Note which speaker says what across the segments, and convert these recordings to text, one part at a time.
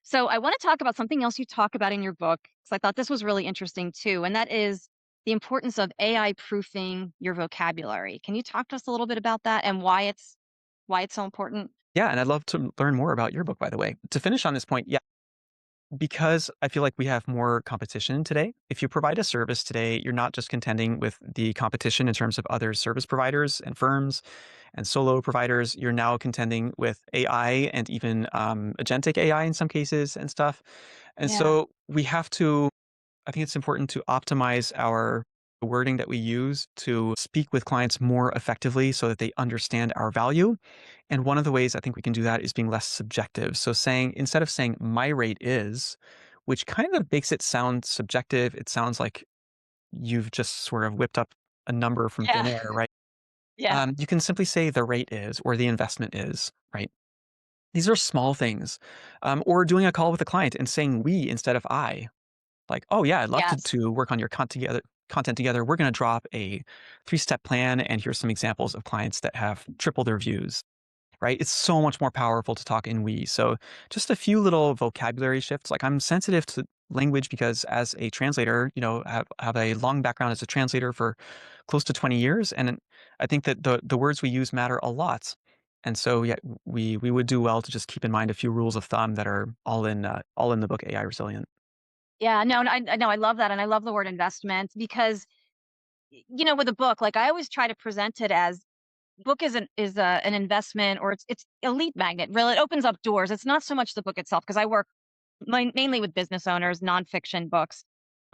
Speaker 1: So I want to talk about something else you talk about in your book, because I thought this was really interesting too, and that is the importance of AI proofing your vocabulary. Can you talk to us a little bit about that and why it's so important?
Speaker 2: Yeah, and I'd love to learn more about your book, by the way. To finish on this point, yeah, because I feel like we have more competition today. If you provide a service today, you're not just contending with the competition in terms of other service providers and firms and solo providers. You're now contending with AI and even agentic AI in some cases and stuff. And
Speaker 1: Yeah.
Speaker 2: so we have to I think it's important to optimize our wording that we use to speak with clients more effectively so that they understand our value. And one of the ways I think we can do that is being less subjective. So saying, instead of saying my rate is, which kind of makes it sound subjective, it sounds like you've just sort of whipped up a number from thin
Speaker 1: Yeah.
Speaker 2: air, right?
Speaker 1: Yeah.
Speaker 2: You can simply say the rate is or the investment is, right? These are small things. Or doing a call with a client and saying we instead of I. Like, "Oh, yeah, I'd love to
Speaker 1: Yes.
Speaker 2: to work on your content together. We're gonna drop a three-step plan, and here's some examples of clients that have tripled their views." Right? It's so much more powerful to talk in "we." So, just a few little vocabulary shifts. Like, I'm sensitive to language because as a translator, have a long background as a translator for close to 20 years, and I think that the words we use matter a lot. And so, yeah, we would do well to just keep in mind a few rules of thumb that are all in the book AI Resilient.
Speaker 1: Yeah. No, no, I no, I love that. And I love the word investment because, with a book, like I always try to present it as book is an investment, or it's a lead magnet. Really, it opens up doors. It's not so much the book itself, because I work mainly with business owners, nonfiction books,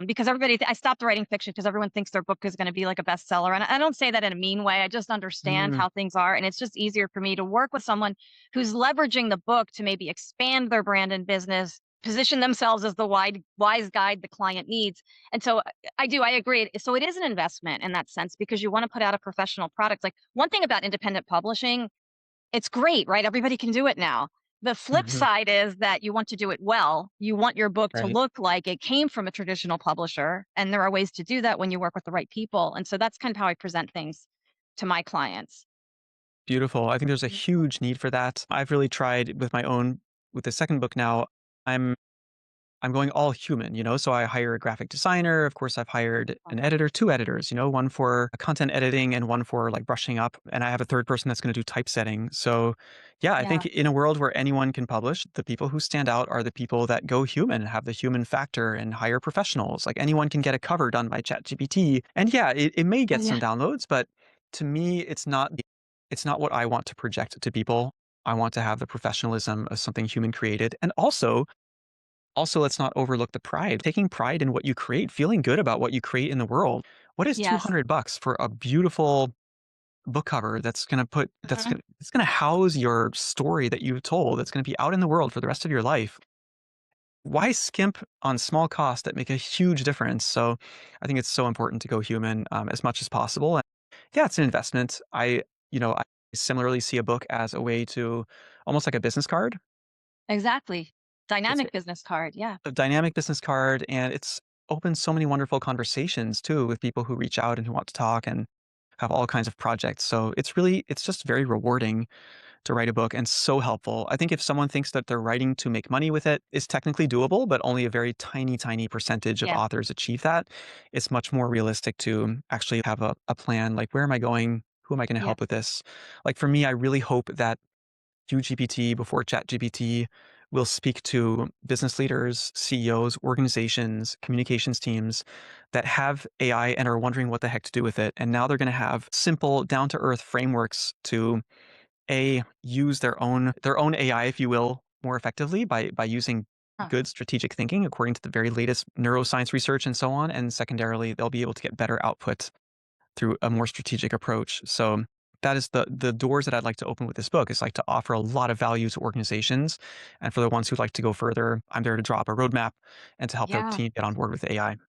Speaker 1: because I stopped writing fiction because everyone thinks their book is going to be like a bestseller. And I don't say that in a mean way. I just understand
Speaker 2: Mm,
Speaker 1: how things are. And it's just easier for me to work with someone who's leveraging the book to maybe expand their brand and business, position themselves as the wise guide the client needs. And so I agree. So it is an investment in that sense, because you want to put out a professional product. Like, one thing about independent publishing, it's great, right? Everybody can do it now. The flip
Speaker 2: mhm,
Speaker 1: side is that you want to do it well. You want your book to
Speaker 2: right.
Speaker 1: look like it came from a traditional publisher, and there are ways to do that when you work with the right people. And so that's kind of how I present things to my clients.
Speaker 2: Beautiful. I think there's a huge need for that. I've really tried with the second book now, I'm I'm going all human, so I hire a graphic designer. Of course, I've hired an editor, two editors, one for content editing and one for like brushing up. And I have a third person that's going to do typesetting. So, yeah, I think
Speaker 1: Yeah.
Speaker 2: in a world where anyone can publish, the people who stand out are the people that go human and have the human factor and hire professionals. Like anyone can get a cover done by ChatGPT. And yeah, it may get
Speaker 1: Yeah.
Speaker 2: some downloads, but to me, it's not what I want to project to people. I want to have the professionalism of something human created. And also, let's not overlook the pride. Taking pride in what you create, feeling good about what you create in the world. What is
Speaker 1: Yes.
Speaker 2: $200 for a beautiful book cover
Speaker 1: Mhm.
Speaker 2: that's gonna house your story that you've told, that's gonna be out in the world for the rest of your life? Why skimp on small costs that make a huge difference? So, I think it's so important to go human, as much as possible, and yeah, it's an investment. I similarly see a book as a way to almost like a business card.
Speaker 1: Exactly.
Speaker 2: It's
Speaker 1: Dynamic business card. Yeah.
Speaker 2: a dynamic business card, and it's opened so many wonderful conversations too with people who reach out and who want to talk and have all kinds of projects. So it's just very rewarding to write a book and so helpful. I think if someone thinks that they're writing to make money with it, it's technically doable, but only a very tiny, tiny percentage of
Speaker 1: Yeah.
Speaker 2: authors achieve that. It's much more realistic to actually have a plan, like where am I going? Who am I going to
Speaker 1: Yeah.
Speaker 2: help with this? Like for me, I really hope that YouGPT before ChatGPT will speak to business leaders, CEOs, organizations, communications teams that have AI and are wondering what the heck to do with it. And now they're going to have simple, down to earth frameworks to use their own AI, if you will, more effectively by using
Speaker 1: Huh.
Speaker 2: good strategic thinking according to the very latest neuroscience research and so on. And secondarily, they'll be able to get better output through a more strategic approach. So that is the doors that I'd like to open with this book, is like to offer a lot of value to organizations. And for the ones who'd like to go further, I'm there to drop a roadmap and to help their
Speaker 1: Yeah.
Speaker 2: team get on board with AI.